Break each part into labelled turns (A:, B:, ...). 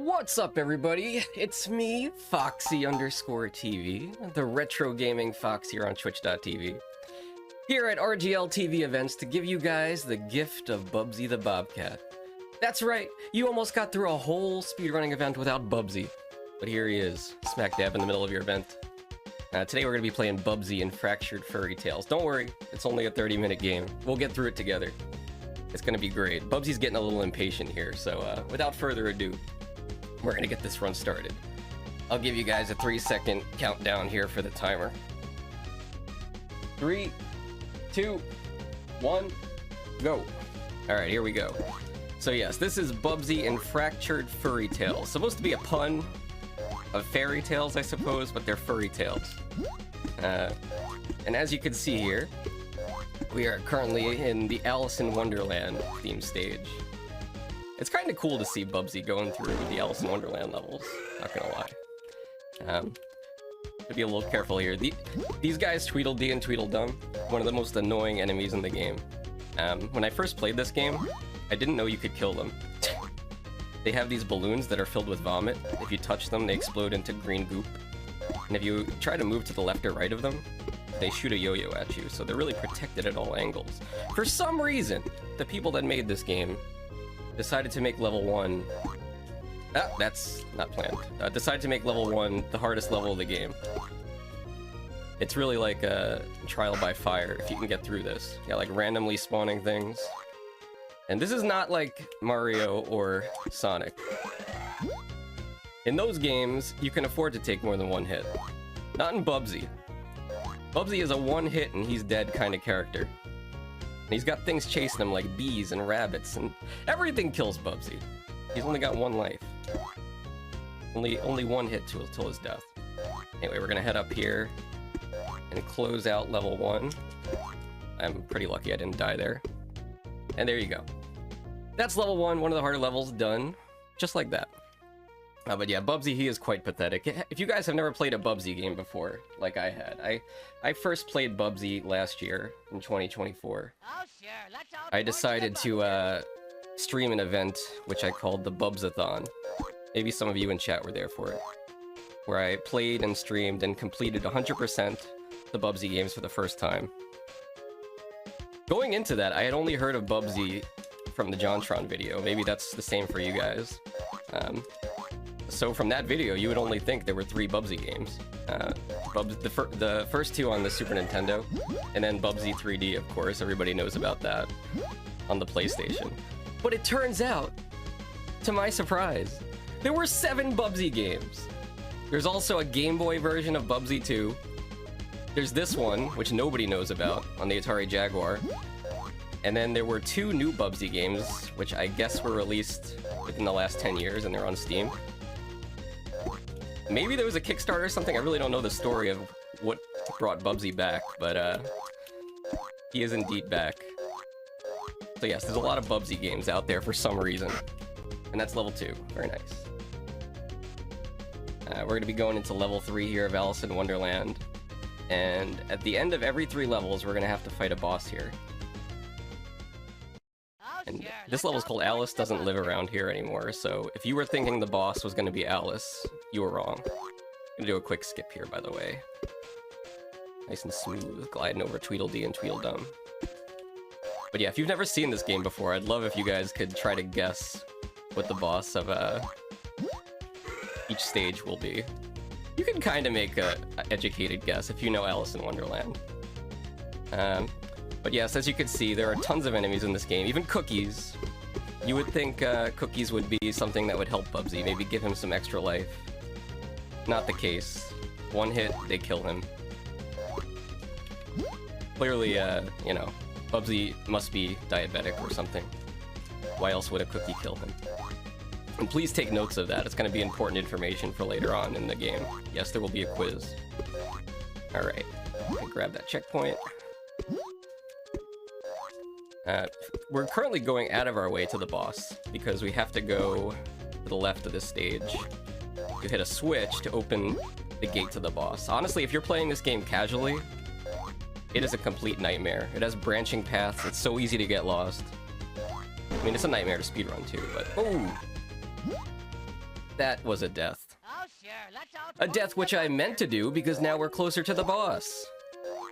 A: What's up, everybody? It's me, Foxy_TV, the retro gaming fox here on Twitch.tv, here at RGLtv events to give you guys the gift of Bubsy the Bobcat. That's right, you almost got through a whole speedrunning event without Bubsy, but here he is, smack dab in the middle of your event. Today we're going to be playing Bubsy and Fractured Furry Tales. Don't worry, it's only a 30-minute game. We'll get through it together. It's going to be great. Bubsy's getting a little impatient here, so without further ado, we're gonna get this run started. I'll give you guys a 3-second countdown here for the timer. 3, 2, 1, go. Alright, here we go. So yes, this is Bubsy and Fractured Furry Tales. Supposed to be a pun of fairy tales, I suppose, but they're furry tales. And as you can see here, we are currently in the Alice in Wonderland theme stage. It's kind of cool to see Bubsy going through the Alice in Wonderland levels, not gonna lie. To be a little careful here. These guys, Tweedledee and Tweedledum, one of the most annoying enemies in the game. When I first played this game, I didn't know you could kill them. They have these balloons that are filled with vomit. If you touch them, they explode into green goop. And if you try to move to the left or right of them, they shoot a yo-yo at you, so they're really protected at all angles. For some reason, the people that made this game decided to make level 1... that's not planned. Decided to make level 1 the hardest level of the game. It's really like a trial by fire if you can get through this. Yeah, like randomly spawning things. And this is not like Mario or Sonic. In those games, you can afford to take more than one hit. Not in Bubsy. Bubsy is a one-hit and he's dead kind of character. He's got things chasing him like bees and rabbits, and everything kills Bubsy. He's only got one life. Only one hit till his death. Anyway, we're gonna head up here and close out level 1. I'm pretty lucky I didn't die there. And there you go. That's level 1, one of the harder levels, done. Just like that. But yeah, Bubsy, he is quite pathetic. If you guys have never played a Bubsy game before, like I had, I first played Bubsy last year in 2024.
B: Oh, sure. Let's all
A: I decided to stream an event which I called the Bubsathon. Maybe some of you in chat were there for it. Where I played and streamed and completed 100% the Bubsy games for the first time. Going into that, I had only heard of Bubsy from the JonTron video. Maybe that's the same for you guys. So from that video, you would only think there were 3 Bubsy games. The first 2 on the Super Nintendo, and then Bubsy 3D, of course. Everybody knows about that on the PlayStation. But it turns out, to my surprise, there were 7 Bubsy games. There's also a Game Boy version of Bubsy 2. There's this one, which nobody knows about, on the Atari Jaguar. And then there were 2 new Bubsy games, which I guess were released within the last 10 years, and they're on Steam. Maybe there was a Kickstarter or something. I really don't know the story of what brought Bubsy back, but he is indeed back. So yes, there's a lot of Bubsy games out there for some reason. And that's level 2. Very nice. We're going to be going into level 3 here of Alice in Wonderland. And at the end of every 3 levels, we're going to have to fight a boss here. And this level is called Alice Doesn't Live Around Here Anymore, so if you were thinking the boss was going to be Alice, you were wrong. I'm going to do a quick skip here, by the way. Nice and smooth, gliding over Tweedledee and Tweedledum. But yeah, if you've never seen this game before, I'd love if you guys could try to guess what the boss of each stage will be. You can kind of make an educated guess if you know Alice in Wonderland. But yes, as you can see, there are tons of enemies in this game, even Cookies. You would think Cookies would be something that would help Bubsy, maybe give him some extra life. Not the case. One hit, they kill him. Clearly, you know, Bubsy must be diabetic or something. Why else would a Cookie kill him? And please take notes of that, it's going to be important information for later on in the game. Yes, there will be a quiz. Alright, grab that checkpoint. We're currently going out of our way to the boss, because we have to go to the left of this stage. You hit a switch to open the gate to the boss. Honestly, if you're playing this game casually, it is a complete nightmare. It has branching paths, it's so easy to get lost. I mean, it's a nightmare to speedrun too, but... Oh! That was a death.
B: Oh, sure. Let's all
A: A death which I meant to do because now we're closer to the boss.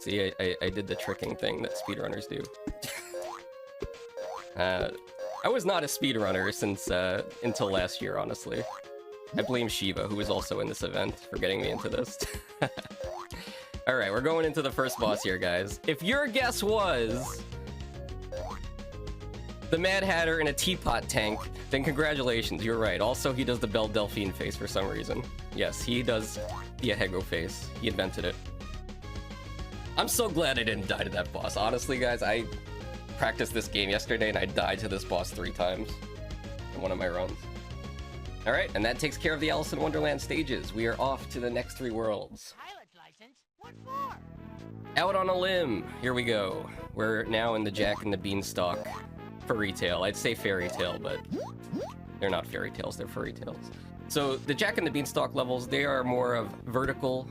A: See, I did the tricking thing that speedrunners do. I was not a speedrunner since until last year, honestly. I blame Shiva, who was also in this event, for getting me into this. Alright, we're going into the first boss here, guys. If your guess was the Mad Hatter in a teapot tank, then congratulations, you're right. Also, he does the Belle Delphine face for some reason. Yes, he does the Ahego face. He invented it. I'm so glad I didn't die to that boss. Honestly, guys, I practiced this game yesterday and I died to this boss 3 times in one of my runs. Alright, and that takes care of the Alice in Wonderland stages. We are off to the next 3 worlds.
B: Pilot's license? What for?
A: Out on a limb. Here we go. We're now in the Jack and the Beanstalk furry tale. I'd say fairy tale, but they're not fairy tales, they're furry tales. So the Jack and the Beanstalk levels, they are more of vertical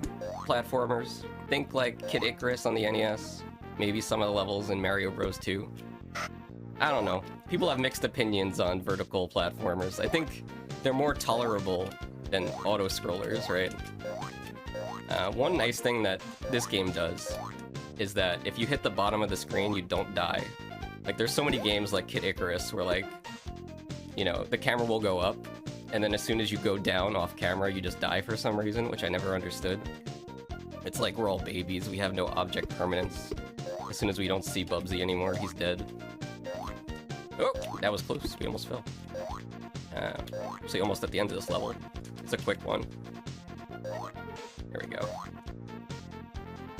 A: platformers. Think like Kid Icarus on the NES. Maybe some of the levels in Mario Bros. 2. I don't know. People have mixed opinions on vertical platformers. I think they're more tolerable than auto-scrollers, right? One nice thing that this game does is that if you hit the bottom of the screen, you don't die. Like, there's so many games like Kid Icarus where, like, you know, the camera will go up, and then as soon as you go down off camera, you just die for some reason, which I never understood. It's like we're all babies, we have no object permanence. As soon as we don't see Bubsy anymore, he's dead. Oh, that was close, we almost fell. Actually, almost at the end of this level. It's a quick one. There we go.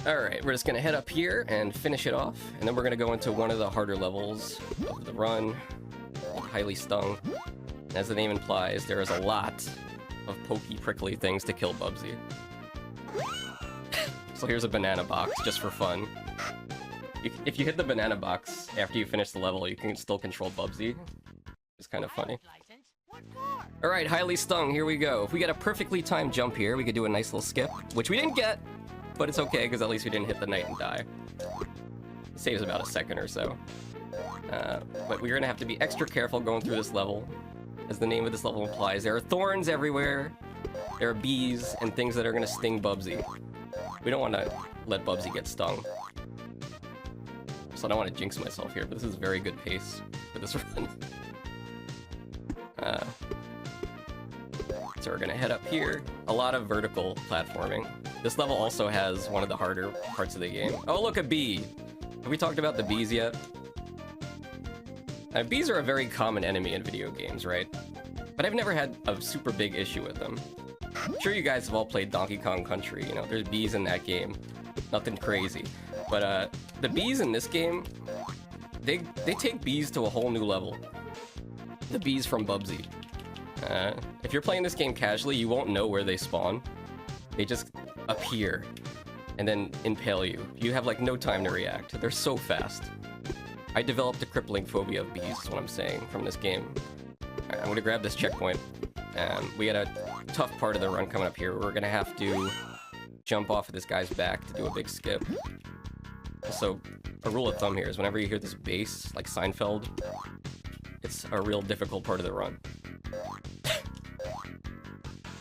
A: Alright, we're just gonna head up here and finish it off, and then we're gonna go into one of the harder levels of the run, Highly Stung. And as the name implies, there is a lot of pokey, prickly things to kill Bubsy. So here's a banana box, just for fun. If you hit the banana box after you finish the level, you can still control Bubsy. It's kind of funny. Alright, Highly Stung, here we go. If we get a perfectly timed jump here, we could do a nice little skip, which we didn't get, but it's okay, because at least we didn't hit the knight and die. It saves about a second or so. But we're gonna have to be extra careful going through this level. As the name of this level implies, there are thorns everywhere, there are bees, and things that are gonna sting Bubsy. We don't want to let Bubsy get stung. So I don't want to jinx myself here, but this is a very good pace for this run. So we're gonna head up here. A lot of vertical platforming. This level also has one of the harder parts of the game. Oh, look, a bee! Have we talked about the bees yet? Bees are a very common enemy in video games, right? But I've never had a super big issue with them. I'm sure you guys have all played Donkey Kong Country, you know, there's bees in that game. Nothing crazy. But the bees in this game, they take bees to a whole new level. The bees from Bubsy. If you're playing this game casually, you won't know where they spawn. They just appear and then impale you. You have like no time to react. They're so fast. I developed a crippling phobia of bees, is what I'm saying, from this game. Alright, I'm gonna grab this checkpoint. We got a tough part of the run coming up here. We're gonna have to jump off of this guy's back to do a big skip. So, a rule of thumb here is whenever you hear this bass, like Seinfeld, it's a real difficult part of the run.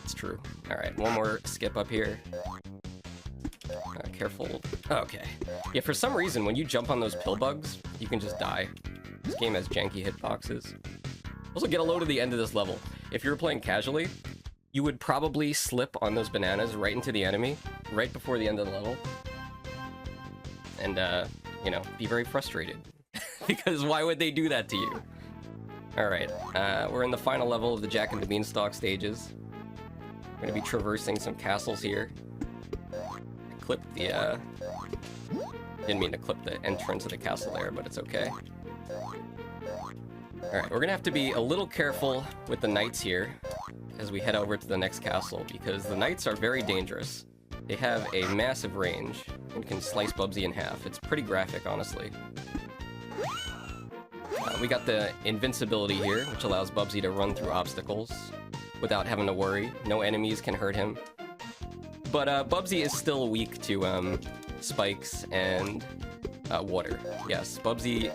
A: It's true. Alright, one more skip up here. Careful. Okay. Yeah, for some reason, when you jump on those pill bugs, you can just die. This game has janky hitboxes. Also, get a load of the end of this level. If you were playing casually, you would probably slip on those bananas right into the enemy, right before the end of the level. And, you know, be very frustrated. Because why would they do that to you? Alright, we're in the final level of the Jack and the Beanstalk stages. We're gonna be traversing some castles here. Clipped the, didn't mean to clip the entrance of the castle there, but it's okay. Alright, we're gonna have to be a little careful with the knights here as we head over to the next castle, because the knights are very dangerous. They have a massive range and can slice Bubsy in half. It's pretty graphic, honestly. We got the invincibility here, which allows Bubsy to run through obstacles without having to worry. No enemies can hurt him. But Bubsy is still weak to spikes and water. Yes, Bubsy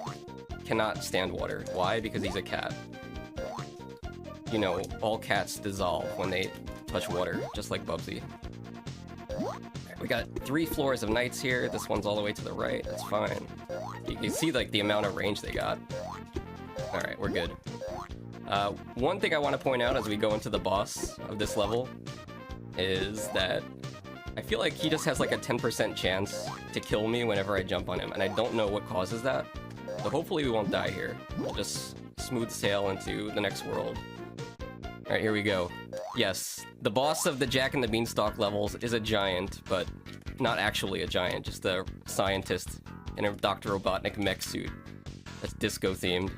A: cannot stand water. Why? Because he's a cat. you know, all cats dissolve when they touch water, just like Bubsy. Right, we got 3 floors of knights here. This one's all the way to the right. That's fine. You can see like the amount of range they got. All right, we're good. One thing I want to point out as we go into the boss of this level is that I feel like he just has like a 10% chance to kill me whenever I jump on him, and I don't know what causes that. So hopefully we won't die here. We'll just smooth sail into the next world. Alright, here we go. Yes, the boss of the Jack and the Beanstalk levels is a giant, but not actually a giant, just a scientist in a Dr. Robotnik mech suit that's disco-themed.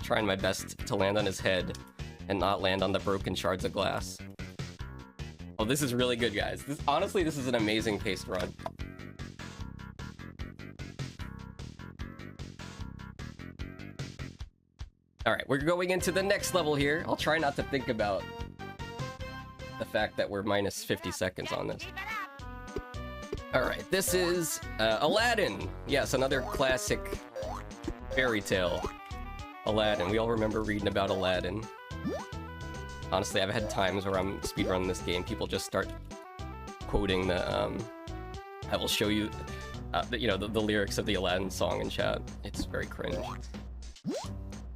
A: Trying my best to land on his head and not land on the broken shards of glass. Oh, this is really good, guys. Honestly, this is an amazing paced run. Alright, we're going into the next level here. I'll try not to think about the fact that we're minus 50 seconds on this. Alright, this is Aladdin. Yes, another classic fairy tale. Aladdin. We all remember reading about Aladdin. Honestly, I've had times where I'm speedrunning this game, people just start quoting the, I will show you, the lyrics of the Aladdin song in chat. It's very cringe.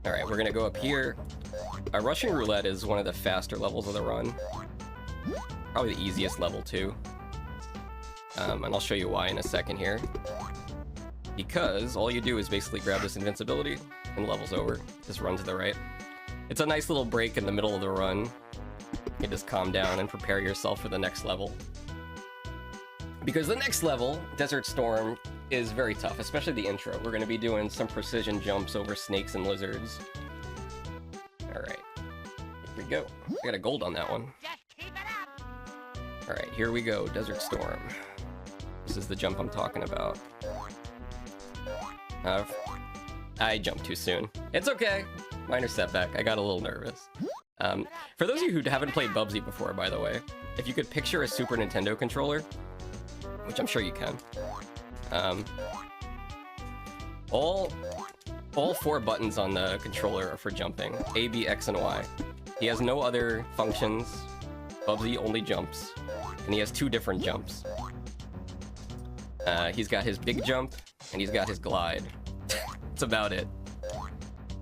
A: Alright, we're gonna go up here. Russian Roulette is one of the faster levels of the run. Probably the easiest level, too. And I'll show you why in a second here. Because all you do is basically grab this invincibility, and the level's over. Just run to the right. It's a nice little break in the middle of the run. You can just calm down and prepare yourself for the next level. Because the next level, Desert Storm, is very tough, especially the intro. We're going to be doing some precision jumps over snakes and lizards. Alright, here we go. I got a gold on that one. Alright, here we go, Desert Storm. This is the jump I'm talking about. I jumped too soon. It's okay. Minor setback. I got a little nervous. For those of you who haven't played Bubsy before, by the way, if you could picture a Super Nintendo controller, which I'm sure you can, all 4 buttons on the controller are for jumping. A, B, X, and Y. He has no other functions. Bubsy only jumps. And he has 2 different jumps. He's got his big jump, and he's got his glide. That's about it.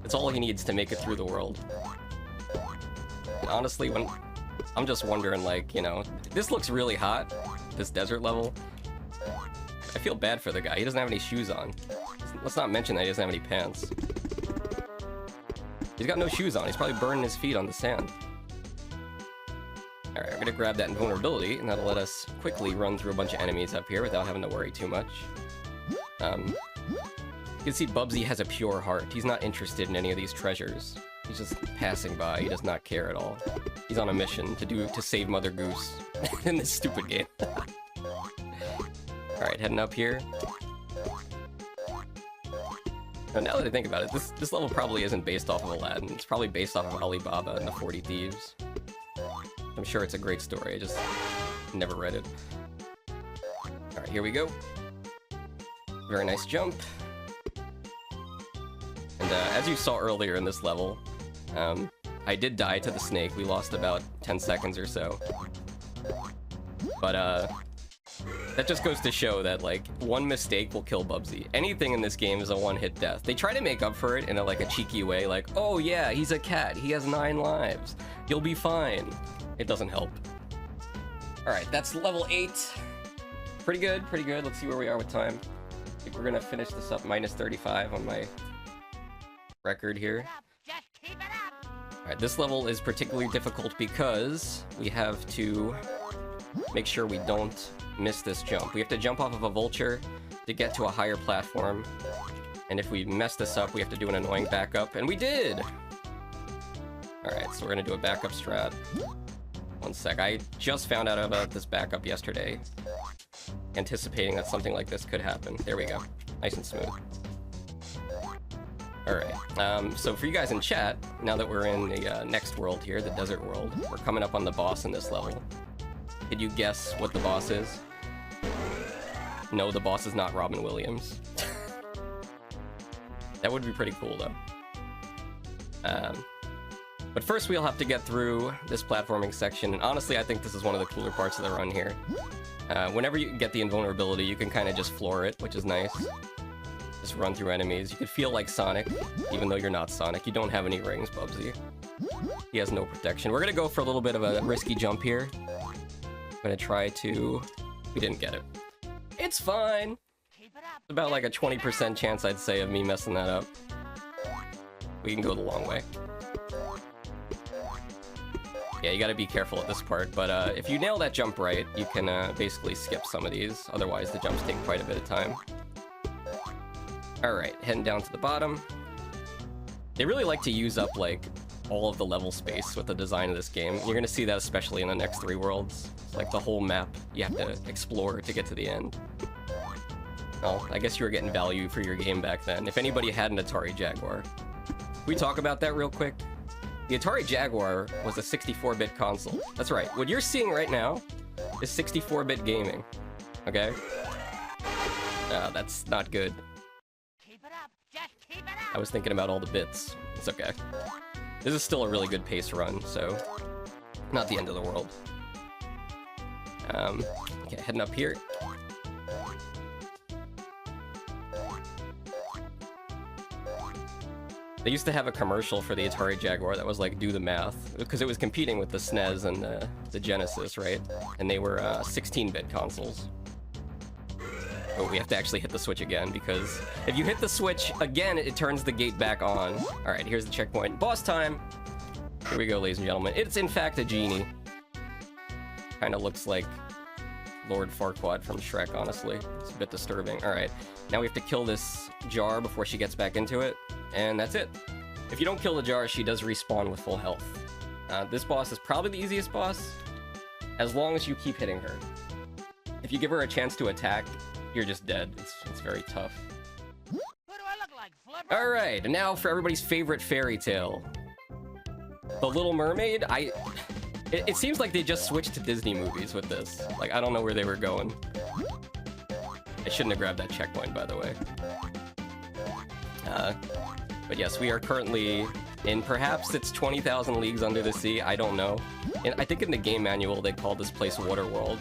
A: That's all he needs to make it through the world. And honestly, when I'm just wondering, like, you know, this looks really hot, this desert level. I feel bad for the guy. He doesn't have any shoes on. Let's not mention that he doesn't have any pants. He's got no shoes on. He's probably burning his feet on the sand. Alright, we're gonna grab that invulnerability, and that'll let us quickly run through a bunch of enemies up here without having to worry too much. You can see Bubsy has a pure heart. He's not interested in any of these treasures. He's just passing by. He does not care at all. He's on a mission to save Mother Goose in this stupid game. Alright, heading up here. Now that I think about it, this level probably isn't based off of Aladdin. It's probably based off of Alibaba and the 40 Thieves. I'm sure it's a great story. I just never read it. Alright, here we go. Very nice jump. And as you saw earlier in this level, I did die to the snake. We lost about 10 seconds or so. But that just goes to show that, like, one mistake will kill Bubsy. Anything in this game is a one-hit death. They try to make up for it in a cheeky way, like, oh yeah, he's a cat, he has 9 lives. You'll be fine. It doesn't help. Alright, that's level 8. Pretty good, pretty good. Let's see where we are with time. I think we're gonna finish this up minus 35 on my record here. Alright, this level is particularly difficult because we have to make sure we don't miss this jump. We have to jump off of a vulture to get to a higher platform. And if we mess this up, we have to do an annoying backup, and we did! Alright, so we're gonna do a backup strat. One sec, I just found out about this backup yesterday, anticipating that something like this could happen. There we go. Nice and smooth. Alright, so for you guys in chat, now that we're in the next world here, the desert world, we're coming up on the boss in this level. Could you guess what the boss is? No, the boss is not Robin Williams. That would be pretty cool, though. But first we'll have to get through this platforming section, and honestly I think this is one of the cooler parts of the run here. Whenever you get the invulnerability, you can kind of just floor it, which is nice. Just run through enemies. You can feel like Sonic, even though you're not Sonic. You don't have any rings, Bubsy. He has no protection. We're gonna go for a little bit of a risky jump here. I'm gonna try to... We didn't get it. It's fine! It's about like a 20% chance, I'd say, of me messing that up. We can go the long way. Yeah, you gotta be careful at this part, but if you nail that jump right, you can basically skip some of these. Otherwise, the jumps take quite a bit of time. Alright, heading down to the bottom. They really like to use up, like, all of the level space with the design of this game. You're gonna see that especially in the next 3 worlds. It's like the whole map you have to explore to get to the end. Well, I guess you were getting value for your game back then. If anybody had an Atari Jaguar. Can we talk about that real quick? The Atari Jaguar was a 64-bit console. That's right. What you're seeing right now is 64-bit gaming. Okay? That's not good.
B: Keep it up. Just keep it up.
A: I was thinking about all the bits. It's okay. This is still a really good pace run, so not the end of the world. Okay, heading up here. They used to have a commercial for the Atari Jaguar that was like, do the math, because it was competing with the SNES and the Genesis, right? And they were 16-bit consoles. Oh, we have to actually hit the switch again, because if you hit the switch again, it turns the gate back on. All right, here's the checkpoint. Boss time! Here we go, ladies and gentlemen. It's in fact a genie. Kind of looks like Lord Farquaad from Shrek, honestly. It's a bit disturbing. All right, now we have to kill this jar before she gets back into it. And that's it. If you don't kill the jar, she does respawn with full health. This boss is probably the easiest boss, as long as you keep hitting her. If you give her a chance to attack, you're just dead. It's very tough.
B: Who do I look like, Flipper?
A: Alright, and now for everybody's favorite fairy tale. The Little Mermaid, it seems like they just switched to Disney movies with this. Like, I don't know where they were going. I shouldn't have grabbed that checkpoint, by the way. But yes, we are currently in perhaps it's 20,000 Leagues Under the Sea. I don't know. And I think in the game manual they call this place Waterworld.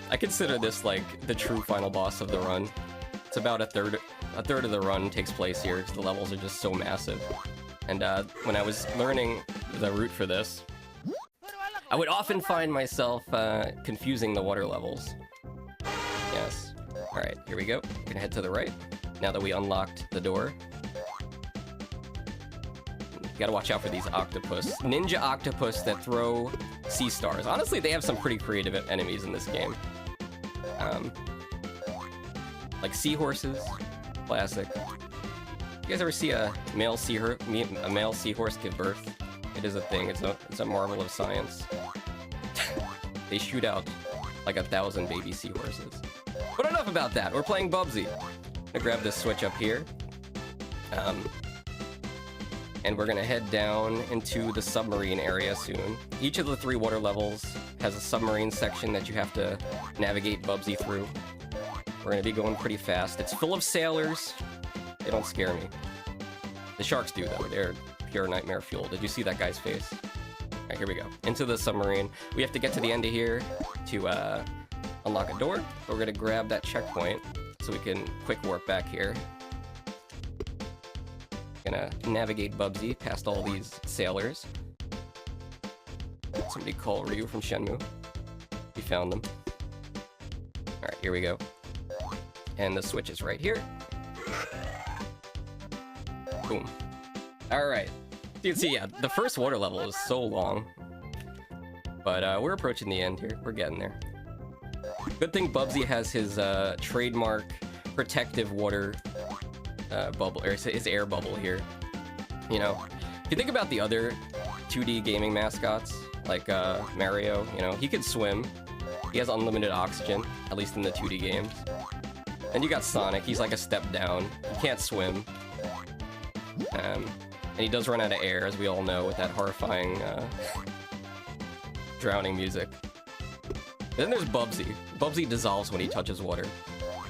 A: I consider this like the true final boss of the run. It's about a third of the run takes place here because the levels are just so massive. And when I was learning the route for this, I would often find myself confusing the water levels. Yes. All right, here we go. We're gonna head to the right. Now that we unlocked the door. You gotta watch out for these octopus. Ninja octopus that throw sea stars. Honestly, they have some pretty creative enemies in this game. Like seahorses. Classic. You guys ever see a male seahorse give birth? It is a thing. It's a marvel of science. They shoot out like 1,000 baby seahorses. But enough about that. We're playing Bubsy. I'm gonna grab this switch up here. And we're gonna head down into the submarine area soon. Each of the 3 water levels has a submarine section that you have to navigate Bubsy through. We're gonna be going pretty fast. It's full of sailors. They don't scare me. The sharks do, though. They're pure nightmare fuel. Did you see that guy's face? All right, here we go. Into the submarine. We have to get to the end of here to unlock a door. We're gonna grab that checkpoint so we can quick warp back here. Gonna navigate Bubsy past all these sailors. Somebody call Ryu from Shenmue. We found them. Alright, here we go. And the switch is right here. Boom. Alright. You can see, yeah, the first water level is so long. But we're approaching the end here. We're getting there. Good thing Bubsy has his trademark protective water bubble, or his air bubble here. You know, if you think about the other 2D gaming mascots, like Mario, you know, he could swim. He has unlimited oxygen, at least in the 2D games. And you got Sonic, he's like a step down. He can't swim. And he does run out of air, as we all know, with that horrifying drowning music. Then there's Bubsy. Bubsy dissolves when he touches water.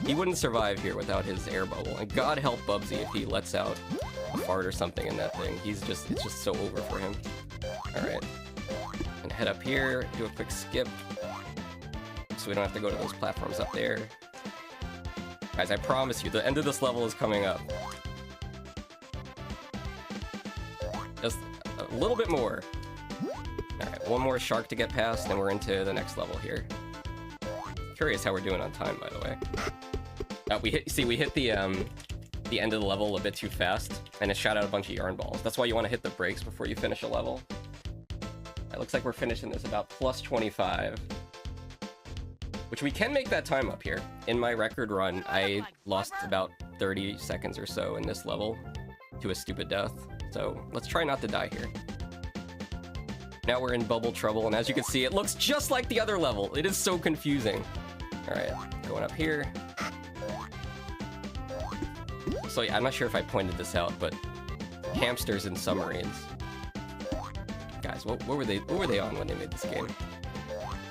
A: He wouldn't survive here without his air bubble, and God help Bubsy if he lets out a fart or something in that thing. It's just so over for him. Alright. And head up here, do a quick skip. So we don't have to go to those platforms up there. Guys, I promise you, the end of this level is coming up. Just a little bit more. Alright, one more shark to get past, and we're into the next level here. Curious how we're doing on time, by the way. We hit the end of the level a bit too fast, and it shot out a bunch of yarn balls. That's why you want to hit the brakes before you finish a level. It looks like we're finishing this about plus 25. Which we can make that time up here. In my record run, I lost about 30 seconds or so in this level to a stupid death. So let's try not to die here. Now we're in bubble trouble, and as you can see, it looks just like the other level. It is so confusing. Alright, going up here. So yeah, I'm not sure if I pointed this out, but hamsters and submarines. Guys, what were they on when they made this game?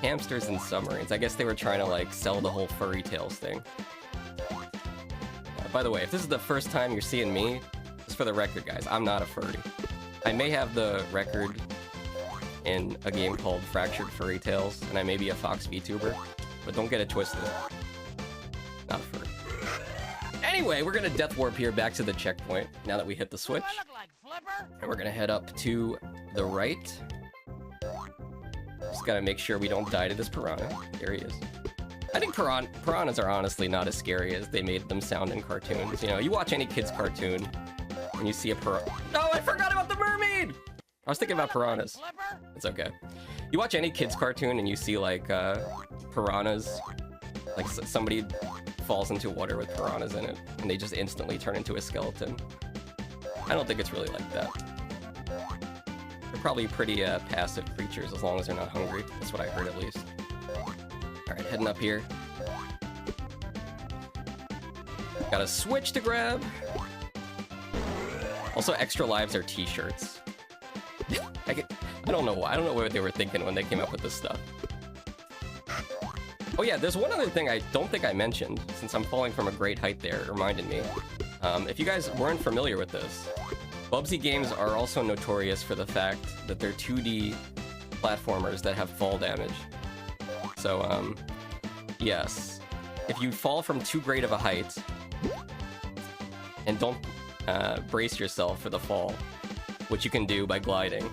A: Hamsters and submarines. I guess they were trying to like sell the whole furry tales thing. By the way, if this is the first time you're seeing me, just for the record, guys, I'm not a furry. I may have the record in a game called Fractured Furry Tales, and I may be a Fox VTuber, but don't get it twisted. Not a furry. Anyway, we're gonna death warp here back to the checkpoint now that we hit the switch. And we're gonna head up to the right. Just gotta make sure we don't die to this piranha. There he is. I think piranhas are honestly not as scary as they made them sound in cartoons. You know, you watch any kid's cartoon, and you see a piranha. Oh, I forgot about the mermaid! I was thinking about piranhas. It's okay. You watch any kid's cartoon, and you see, like, piranhas. Like, somebody falls into water with piranhas in it, and they just instantly turn into a skeleton. I don't think it's really like that. They're probably pretty passive creatures as long as they're not hungry. That's what I heard at least. Alright, heading up here. Got a switch to grab. Also, extra lives are t-shirts. I don't know why. I don't know what they were thinking when they came up with this stuff. Oh yeah, there's one other thing I don't think I mentioned, since I'm falling from a great height there, it reminded me. If you guys weren't familiar with this, Bubsy games are also notorious for the fact that they're 2D platformers that have fall damage. So, yes. If you fall from too great of a height, and don't brace yourself for the fall, which you can do by gliding,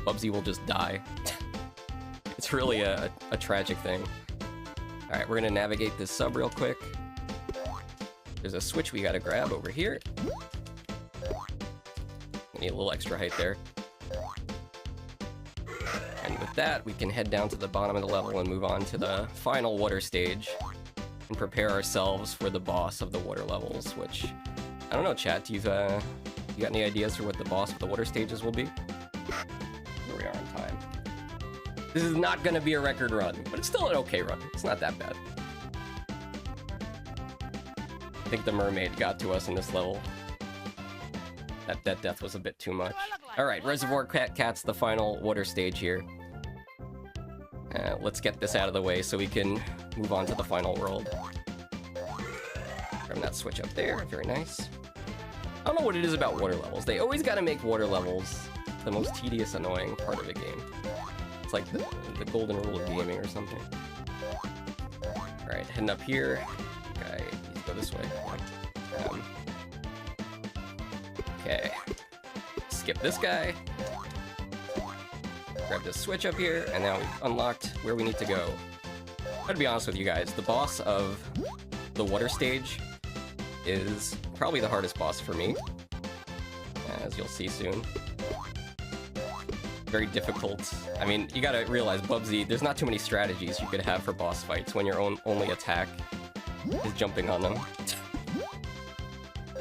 A: Bubsy will just die. It's really a tragic thing. Alright, we're gonna navigate this sub real quick. There's a switch we gotta grab over here. We need a little extra height there. And with that, we can head down to the bottom of the level and move on to the final water stage and prepare ourselves for the boss of the water levels, which, I don't know, chat, you got any ideas for what the boss of the water stages will be? Here we are on time. This is not gonna be a record run, but it's still an okay run. It's not that bad. I think the mermaid got to us in this level. That death was a bit too much. Alright, Reservoir Cat's the final water stage here. Let's get this out of the way so we can move on to the final world. Grab that switch up there, very nice. I don't know what it is about water levels. They always gotta make water levels the most tedious, annoying part of a game. It's like the golden rule of gaming or something. Alright, heading up here. Okay, let's go this way. Okay. Skip this guy. Grab this switch up here, and now we've unlocked where we need to go. I gotta be honest with you guys, the boss of the water stage is probably the hardest boss for me, as you'll see soon. Very difficult. I mean, you gotta realize, Bubsy, there's not too many strategies you could have for boss fights when your only attack is jumping on them.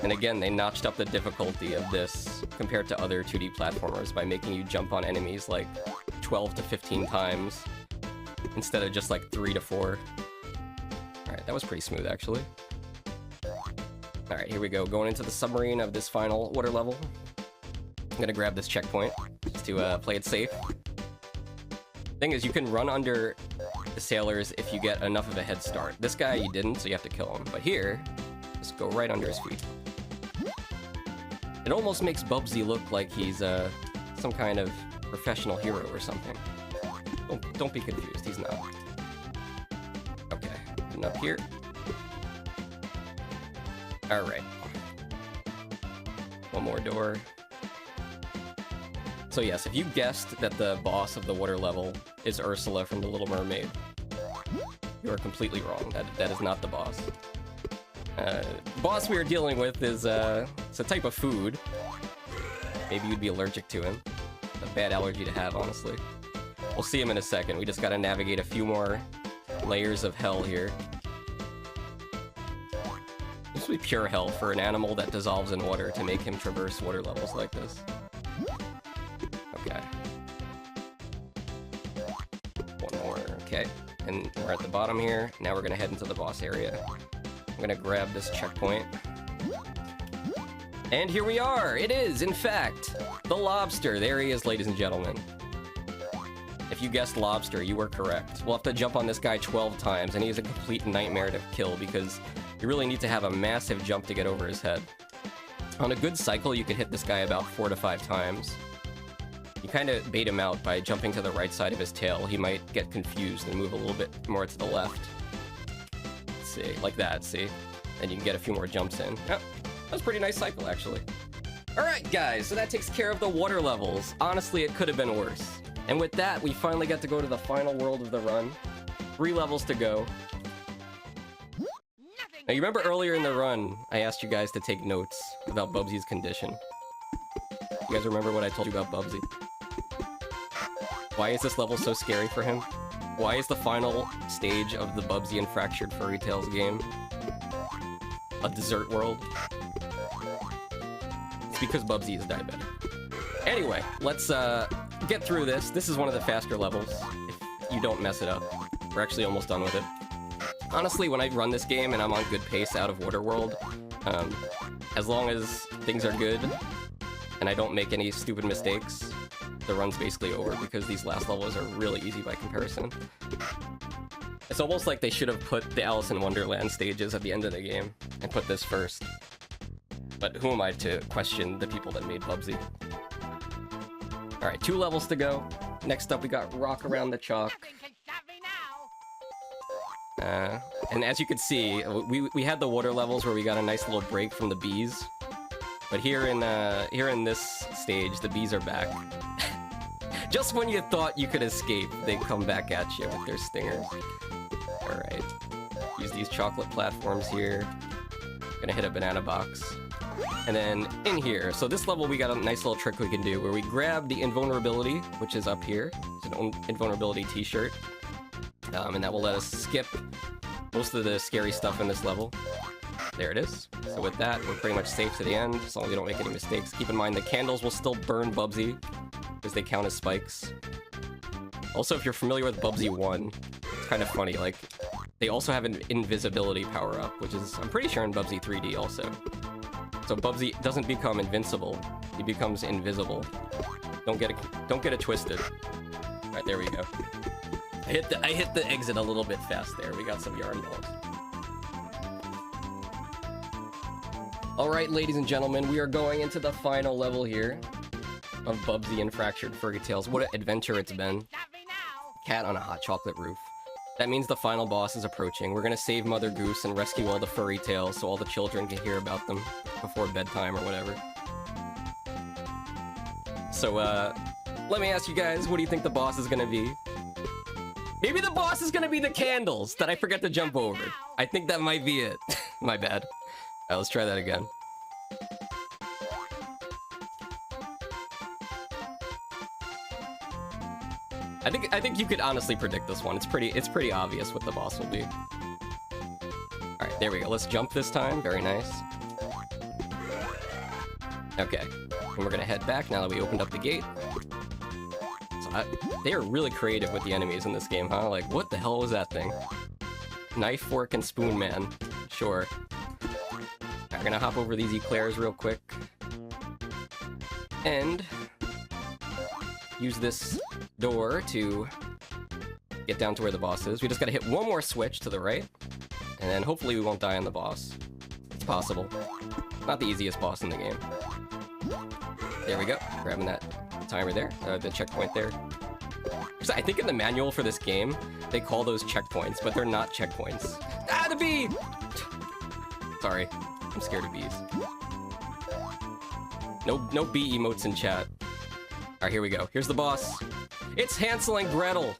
A: And again, they notched up the difficulty of this compared to other 2D platformers by making you jump on enemies like 12 to 15 times instead of just like 3 to 4. Alright, that was pretty smooth actually. Alright, here we go. Going into the submarine of this final water level. I'm gonna grab this checkpoint just to play it safe. Thing is, you can run under the sailors if you get enough of a head start. This guy you didn't, so you have to kill him. But here, just go right under his feet. It almost makes Bubsy look like he's some kind of professional hero or something. Don't be confused, he's not. Okay, and up here. Alright. One more door. So yes, if you guessed that the boss of the water level is Ursula from The Little Mermaid, you are completely wrong. That is not the boss. The boss we are dealing with is it's a type of food. Maybe you'd be allergic to him. A bad allergy to have, honestly. We'll see him in a second. We just gotta navigate a few more layers of hell here. This would be pure hell for an animal that dissolves in water to make him traverse water levels like this. Okay. One more, okay. And we're at the bottom here. Now we're gonna head into the boss area. I'm gonna grab this checkpoint. And here we are! It is, in fact, the lobster. There he is, ladies and gentlemen. If you guessed lobster, you were correct. We'll have to jump on this guy 12 times, and he is a complete nightmare to kill because you really need to have a massive jump to get over his head. On a good cycle, you could hit this guy about 4 to 5 times. You kind of bait him out by jumping to the right side of his tail. He might get confused and move a little bit more to the left. Let's see, like that, see? And you can get a few more jumps in. Yep, that's a pretty nice cycle, actually. Alright, guys, so that takes care of the water levels. Honestly, it could have been worse. And with that, we finally got to go to the final world of the run. 3 levels to go. Now, you remember earlier in the run, I asked you guys to take notes about Bubsy's condition. You guys remember what I told you about Bubsy? Why is this level so scary for him? Why is the final stage of the Bubsy and Fractured Furry Tales game a desert world? It's because Bubsy is diabetic. Anyway, let's get through this. This is one of the faster levels, if you don't mess it up. We're actually almost done with it. Honestly, when I run this game and I'm on good pace out of Waterworld, as long as things are good and I don't make any stupid mistakes, the run's basically over because these last levels are really easy by comparison. It's almost like they should have put the Alice in Wonderland stages at the end of the game and put this first. But who am I to question the people that made Bubsy? Alright, 2 levels to go. Next up, we got Rock Around the Chalk.
B: Nothing can stop me now.
A: And as you can see, we had the water levels where we got a nice little break from the bees. But here in this stage, the bees are back. Just when you thought you could escape, they come back at you with their stingers. Alright. Use these chocolate platforms here. Gonna hit a banana box. And then in here, so this level we got a nice little trick we can do where we grab the invulnerability, which is up here. It's an invulnerability t-shirt. And that will let us skip most of the scary stuff in this level. There it is. So with that, we're pretty much safe to the end, as long as we don't make any mistakes. Keep in mind the candles will still burn Bubsy, because they count as spikes. Also, if you're familiar with Bubsy 1, it's kind of funny, like, they also have an invisibility power-up, which is, I'm pretty sure, in Bubsy 3D also. So Bubsy doesn't become invincible, he becomes invisible. Don't get it twisted. Alright, there we go. I hit the exit a little bit fast there. We got some yarn balls. Alright, ladies and gentlemen, we are going into the final level here of Bubsy and Fractured Furry Tales. What an adventure it's been.
B: Stop me now.
A: Cat on a hot chocolate roof. That means the final boss is approaching. We're gonna save Mother Goose and rescue all the furry tales so all the children can hear about them before bedtime or whatever. So, let me ask you guys, what do you think the boss is gonna be? Maybe the boss is gonna be the candles that I forgot to jump over. I think that might be it. My bad. Alright, let's try that again. I think you could honestly predict this one. It's pretty obvious what the boss will be. Alright, there we go. Let's jump this time. Very nice. Okay. And we're gonna head back now that we opened up the gate. So they are really creative with the enemies in this game, huh? Like, what the hell was that thing? Knife, fork, and spoon man. Sure. We're gonna hop over these eclairs real quick. And use this door to get down to where the boss is. We just gotta hit one more switch to the right, and then hopefully we won't die on the boss. It's possible. Not the easiest boss in the game. There we go. Grabbing that timer there, the checkpoint there. I think in the manual for this game, they call those checkpoints, but they're not checkpoints. Ah, the bee! Sorry, I'm scared of bees. No bee emotes in chat. Alright, here we go. Here's the boss. It's Hansel and Gretel!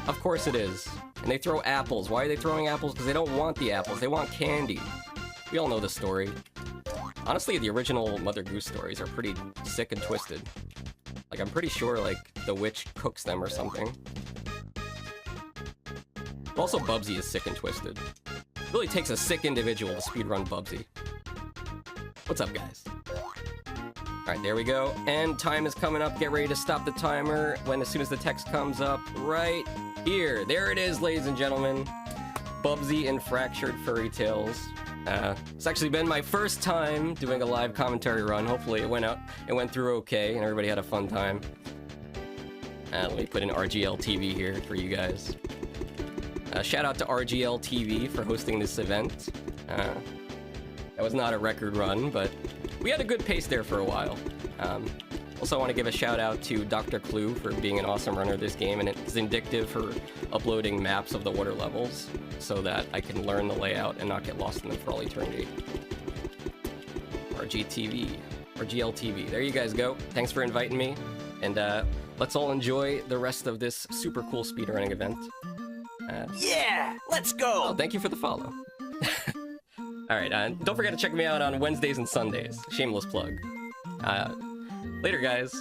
A: Of course it is. And they throw apples. Why are they throwing apples? Because they don't want the apples. They want candy. We all know the story. Honestly, the original Mother Goose stories are pretty sick and twisted. Like, I'm pretty sure, like, the witch cooks them or something. Also, Bubsy is sick and twisted. It really takes a sick individual to speedrun Bubsy. What's up, guys? Alright, there we go. And time is coming up. Get ready to stop the timer as soon as the text comes up right here. There it is, ladies and gentlemen. Bubsy and Fractured Furry Tales. It's actually been my first time doing a live commentary run. Hopefully it went through okay and everybody had a fun time. Let me put in RGLtv here for you guys. Shout out to RGLtv for hosting this event. That was not a record run, but we had a good pace there for a while. Also, I want to give a shout out to Dr. Clue for being an awesome runner of this game, and it's indicative for uploading maps of the water levels so that I can learn the layout and not get lost in them for all eternity. RGLtv. There you guys go. Thanks for inviting me, and let's all enjoy the rest of this super cool speedrunning event.
C: Yeah, let's go!
A: Oh, thank you for the follow. Alright, don't forget to check me out on Wednesdays and Sundays. Shameless plug. Later, guys.